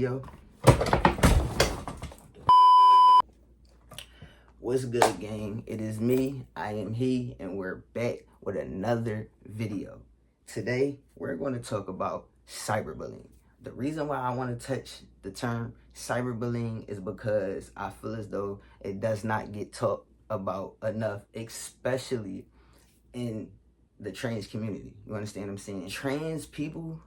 video. What's good, gang? It is me, I am he, and we're back with another video. Today, we're going to talk about cyberbullying. The reason why I want to touch the term cyberbullying is because I feel as though it does not get talked about enough, especially in the trans community. You understand what I'm saying? Trans people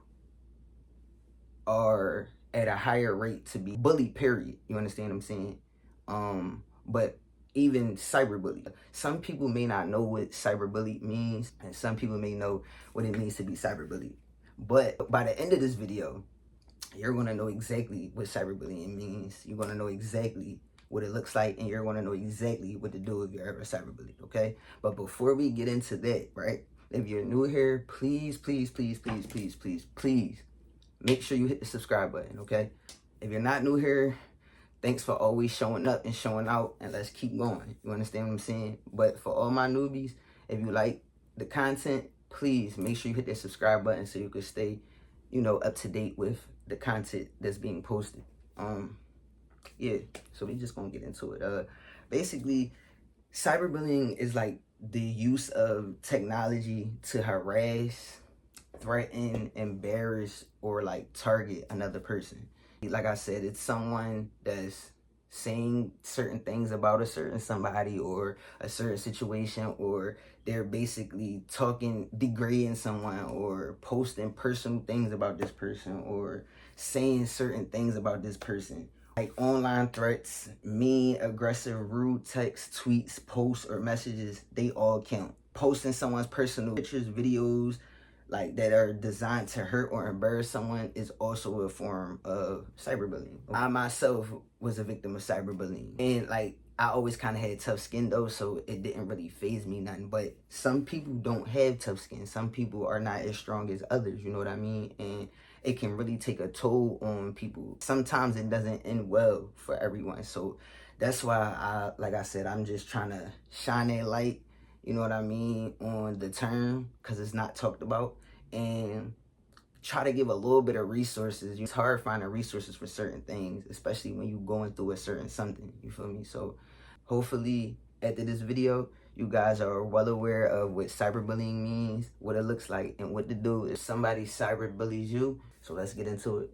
are at a higher rate to be bullied, period. You understand what I'm saying? But even cyberbullied. Some people may not know what cyberbullied means, and some people may know what it means to be cyberbullied. But by the end of this video, you're gonna know exactly what cyberbullying means. You're gonna know exactly what it looks like, and you're gonna know exactly what to do if you're ever cyberbullied, okay? But before we get into that, right? If you're new here, please make sure you hit the subscribe button, okay? If you're not new here, thanks for always showing up and showing out, and let's keep going. You understand what I'm saying? But for all my newbies, if you like the content, please make sure you hit that subscribe button so you can stay, you know, up to date with the content that's being posted. Yeah, so we just gonna get into it. Basically, cyberbullying is like the use of technology to harass, threaten, embarrass, or like target another person. Like I said, it's someone that's saying certain things about a certain somebody or a certain situation, or they're basically talking, degrading someone, or posting personal things about this person, or saying certain things about this person. Like online threats, mean, aggressive, rude texts, tweets, posts, or messages, they all count. Posting someone's personal pictures, videos, like that are designed to hurt or embarrass someone is also a form of cyberbullying. I myself was a victim of cyberbullying, and like I always kind of had tough skin though, so it didn't really faze me nothing. But some people don't have tough skin. Some people are not as strong as others, you know what I mean? And it can really take a toll on people. Sometimes it doesn't end well for everyone. So that's why like I said, I'm just trying to shine that light, you know what I mean, on the term, because it's not talked about, and try to give a little bit of resources. It's hard finding resources for certain things, especially when you're going through a certain something, you feel me? So hopefully after this video, you guys are well aware of what cyberbullying means, what it looks like, and what to do if somebody cyberbullies you. So let's get into it.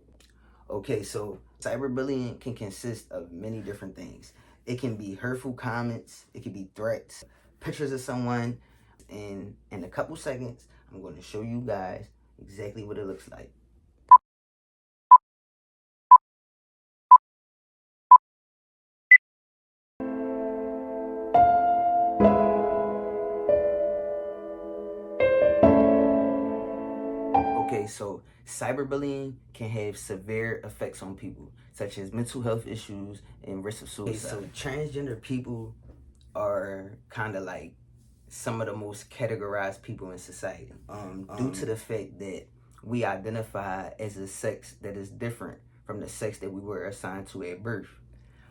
Okay, so cyberbullying can consist of many different things. It can be hurtful comments, it can be threats, pictures of someone, and in a couple seconds, I'm going to show you guys exactly what it looks like. Okay, so cyberbullying can have severe effects on people, such as mental health issues and risk of suicide. Okay, so transgender people are kind of like some of the most categorized people in society, due to the fact that we identify as a sex that is different from the sex that we were assigned to at birth.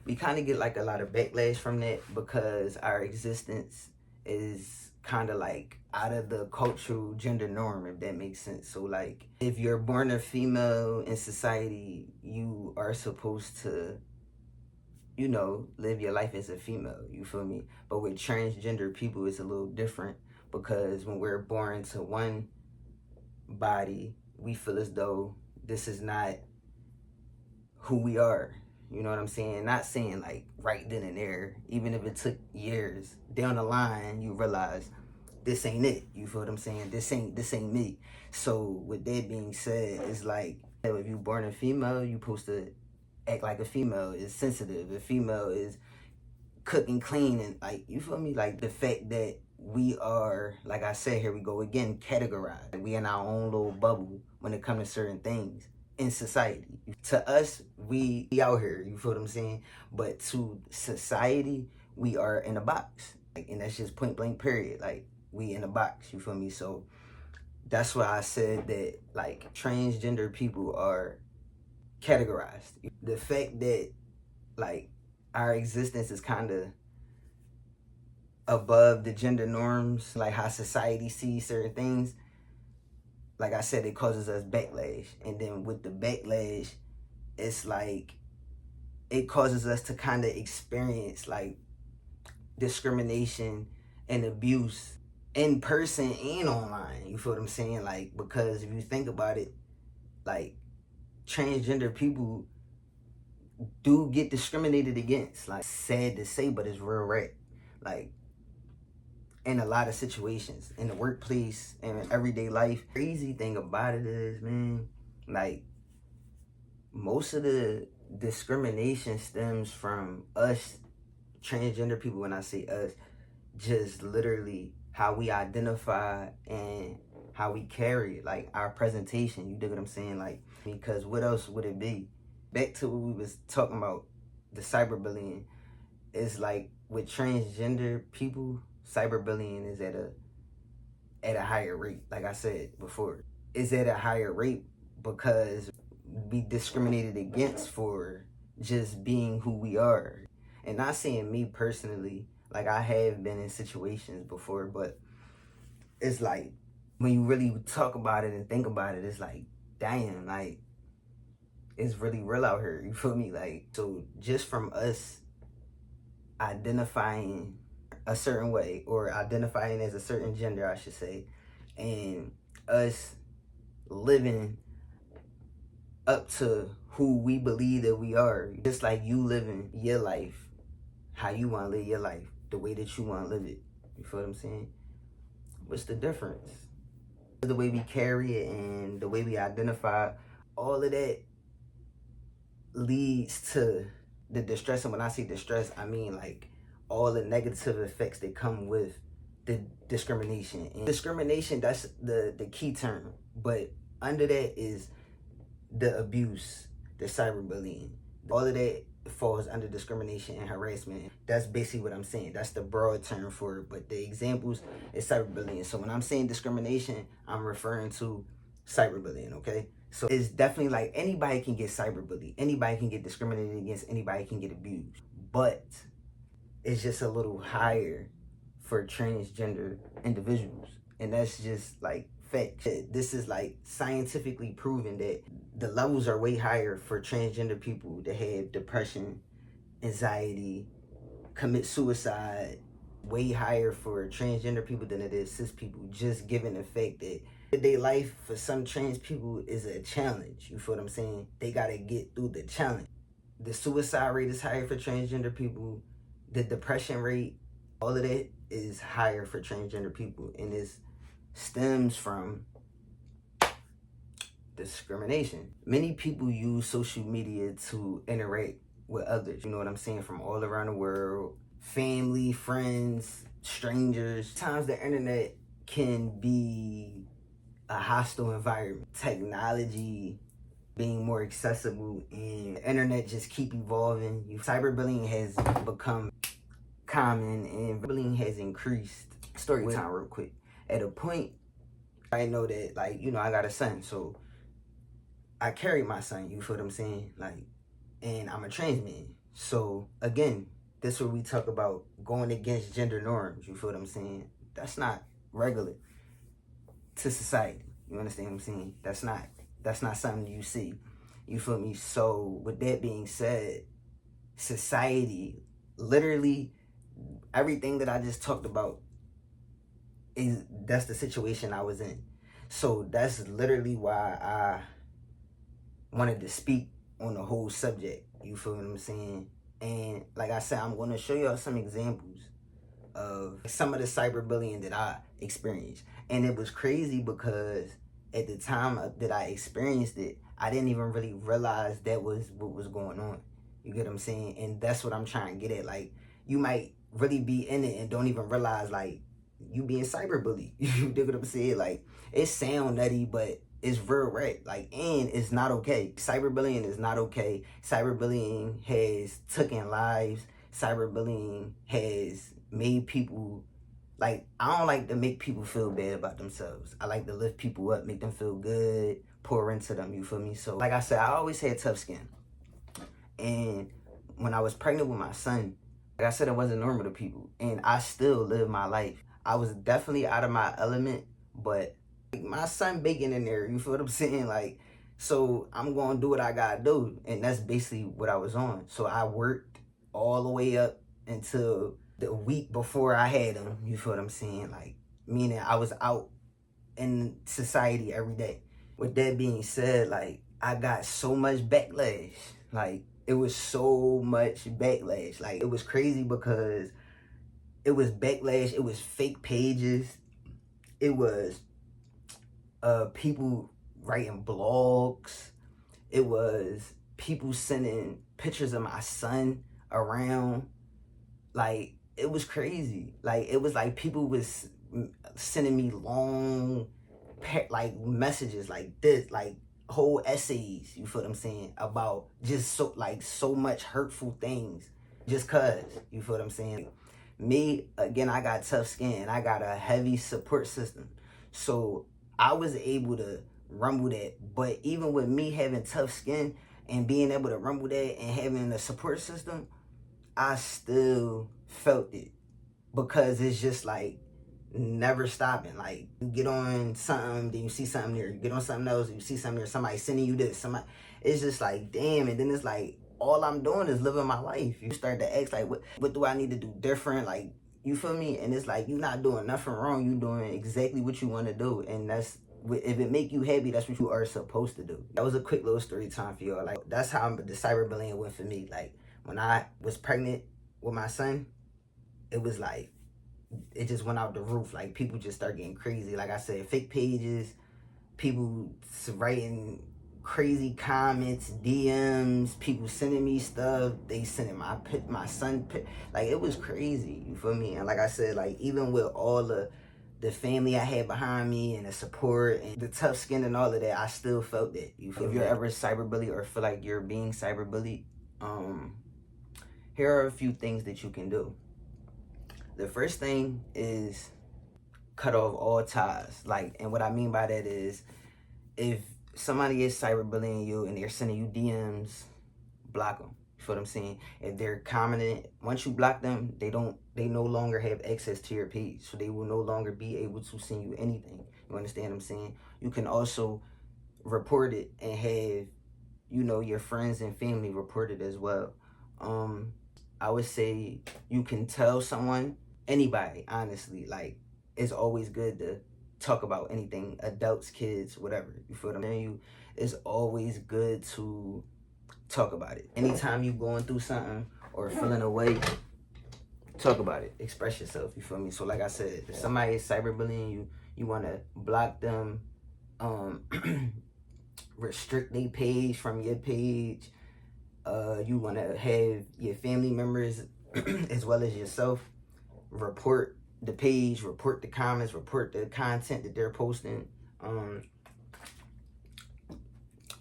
We kind of get like a lot of backlash from that because our existence is kind of like out of the cultural gender norm, if that makes sense. So like if you're born a female in society, you are supposed to, you know, live your life as a female, you feel me? But with transgender people, it's a little different, because when we're born to one body, we feel as though this is not who we are. You know what I'm saying? Not saying like right then and there, even if it took years down the line, you realize this ain't it. You feel what I'm saying? This ain't me. So with that being said, it's like if you're born a female, you're supposed to act like a female, is sensitive. A female is cook and clean, and like, you feel me? Like the fact that we are, like I said, here we go again, categorized. We in our own little bubble when it comes to certain things in society. To us, we out here, you feel what I'm saying? But to society, we are in a box. Like, and that's just point blank period. Like, we in a box, you feel me? So that's why I said that like transgender people are categorized. The fact that like our existence is kind of above the gender norms, like how society sees certain things, like I said, it causes us backlash. And then with the backlash, it's like it causes us to kind of experience like discrimination and abuse in person and online. You feel what I'm saying? Like, because if you think about it, like transgender people do get discriminated against. Like, sad to say, but it's real right. Like, in a lot of situations, in the workplace and in everyday life. Crazy thing about it is, man, like most of the discrimination stems from us transgender people. When I say us, just literally how we identify and how we carry it, like our presentation. You dig what I'm saying? Like, because what else would it be? Back to what we was talking about, the cyberbullying. Is like with transgender people, cyberbullying is at a higher rate. Like I said before, it's at a higher rate because we discriminated against for just being who we are. And not saying me personally, like I have been in situations before, but it's like when you really talk about it and think about it, it's like, damn, like it's really real out here. You feel me? Like, so just from us identifying a certain way, or identifying as a certain gender, I should say, and us living up to who we believe that we are, just like you living your life how you want to live your life, the way that you want to live it. You feel what I'm saying? What's the difference? The way we carry it and the way we identify, all of that leads to the distress. And when I say distress, I mean like all the negative effects that come with the discrimination. And discrimination, that's the key term. But under that is the abuse, the cyberbullying. All of that falls under discrimination and harassment. That's basically what I'm saying. That's the broad term for it. But the examples is cyberbullying. So when I'm saying discrimination, I'm referring to cyberbullying, okay? So it's definitely like anybody can get cyberbullied. Anybody can get discriminated against. Anybody can get abused. But it's just a little higher for transgender individuals. And that's just like fact. This is like scientifically proven that the levels are way higher for transgender people that have depression, anxiety, commit suicide, way higher for transgender people than it is cis people, just given the fact that their life for some trans people is a challenge. You feel what I'm saying? They gotta get through the challenge. The suicide rate is higher for transgender people. The depression rate, all of that is higher for transgender people, and it stems from discrimination. Many people use social media to interact with others, you know what I'm saying, from all around the world, family, friends, strangers. Sometimes the internet can be a hostile environment. Technology being more accessible and the internet just keep evolving. Cyberbullying has become common and bullying has increased. Story time real quick. At a point, I know that, like, you know, I got a son, so I carry my son, you feel what I'm saying? Like, and I'm a trans man. So again, this is where we talk about going against gender norms, you feel what I'm saying? That's not regular to society. You understand what I'm saying? That's not something you see. You feel me? So with that being said, society, literally everything that I just talked about, that's the situation I was in. So that's literally why I wanted to speak on the whole subject. You feel what I'm saying? And like I said, I'm going to show y'all some examples of some of the cyberbullying that I experienced. And it was crazy because at the time that I experienced it, I didn't even really realize that was what was going on. You get what I'm saying? And that's what I'm trying to get at. Like, you might really be in it and don't even realize, like, you being cyberbullied. You dig what I'm saying? Like, it sound nutty, but it's real right. Like, and it's not okay. Cyberbullying is not okay. Cyberbullying has taken lives. Cyberbullying has made people, like, I don't like to make people feel bad about themselves. I like to lift people up, make them feel good, pour into them, you feel me? So, like I said, I always had tough skin. And when I was pregnant with my son, like I said, it wasn't normal to people. And I still live my life. I was definitely out of my element, but my son baking in there, you feel what I'm saying? Like, So I'm going to do what I got to do. And that's basically what I was on. So I worked all the way up until the week before I had them. You feel what I'm saying? Like, meaning I was out in society every day. With that being said, like, I got so much backlash. Like, it was so much backlash. Like, it was crazy because it was backlash. It was fake pages. It was people writing blogs. It was people sending pictures of my son around. Like, it was crazy. Like, it was like people was sending me long like messages like this, like whole essays, you feel what I'm saying, about just so much hurtful things just cause, you feel what I'm saying. Me, again, I got tough skin. I got a heavy support system. So I was able to rumble that. But even with me having tough skin and being able to rumble that and having a support system, I still felt it because it's just like never stopping. Like, you get on something, then you see something there. You get on something else, you see something there. Somebody sending you this. Somebody, it's just like, damn. And then it's like, all I'm doing is living my life. You start to ask, like, what do I need to do different? Like, you feel me? And it's like, you're not doing nothing wrong. You doing exactly what you want to do. And that's, if it make you happy, that's what you are supposed to do. That was a quick little story time for y'all. Like, that's how the cyberbullying went for me. Like, when I was pregnant with my son, it was like, it just went out the roof. Like, people just start getting crazy. Like I said, fake pages, people writing crazy comments, DMs, people sending me stuff. They sending my son, like, it was crazy. You feel me? And like I said, like, even with all the family I had behind me and the support and the tough skin and all of that, I still felt that. You feel me? If you're ever cyberbullied or feel like you're being cyberbullied, here are a few things that you can do. The first thing is cut off all ties. Like, and what I mean by that is, if somebody is cyberbullying you and they're sending you DMs, block them. You feel what I'm saying? If they're commenting, once you block them, they no longer have access to your page. So they will no longer be able to send you anything. You understand what I'm saying? You can also report it and have, your friends and family report it as well. I would say you can tell someone, anybody, honestly. Like, it's always good to talk about anything, adults, kids, whatever. You feel what I'm saying? It's always good to talk about it. Anytime you going through something or feeling away, talk about it. Express yourself, you feel me? So like I said, if somebody is cyberbullying you, you want to block them, restrict their page from your page. You want to have your family members as well as yourself report the page, report the comments, report the content that they're posting.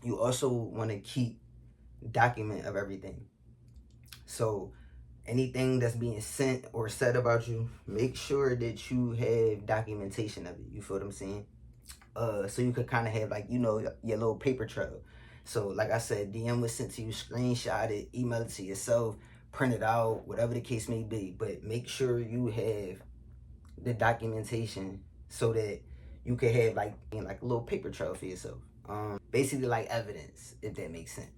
You also want to keep document of everything. So anything that's being sent or said about you, make sure that you have documentation of it. You feel what I'm saying? So you could kind of have, like, your little paper trail. So like I said, DM was sent to you, screenshot it, email it to yourself, print it out, whatever the case may be. But make sure you have the documentation so that you can have like a little paper trail for yourself. Basically like evidence, if that makes sense.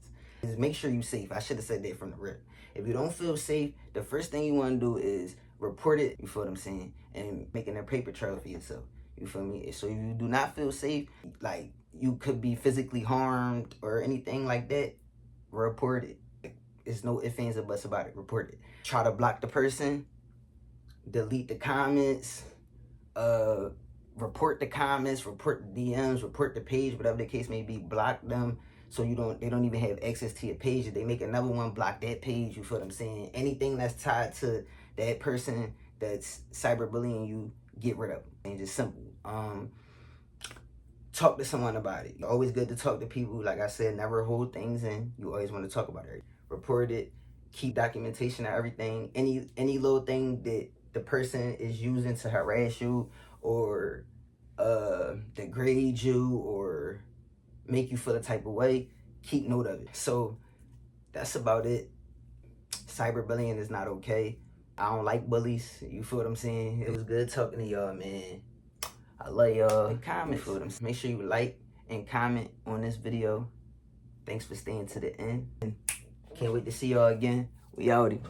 Just make sure you're safe. I should have said that from the rip. If you don't feel safe, the first thing you want to do is report it, you feel what I'm saying, and making a paper trail for yourself. You feel me? So if you do not feel safe, like you could be physically harmed or anything like that, report it. There's no ifs, ands, or buts about it. Report it. Try to block the person, delete the comments, report the comments, report the DMs, report the page, whatever the case may be. Block them so they don't even have access to your page. If they make another one, block that page. You feel what I'm saying? Anything that's tied to that person that's cyberbullying you, get rid of them. And just simple. Talk to someone about it. Always good to talk to people. Like I said, never hold things in. You always want to talk about it. Report it. Keep documentation of everything. Any little thing that the person is using to harass you or degrade you or make you feel a type of way, keep note of it. So that's about it. Cyberbullying is not okay. I don't like bullies. You feel what I'm saying? It was good talking to y'all, man. I love y'all. Comment for them. Make sure you like and comment on this video. Thanks for staying to the end. Can't wait to see y'all again. We outie.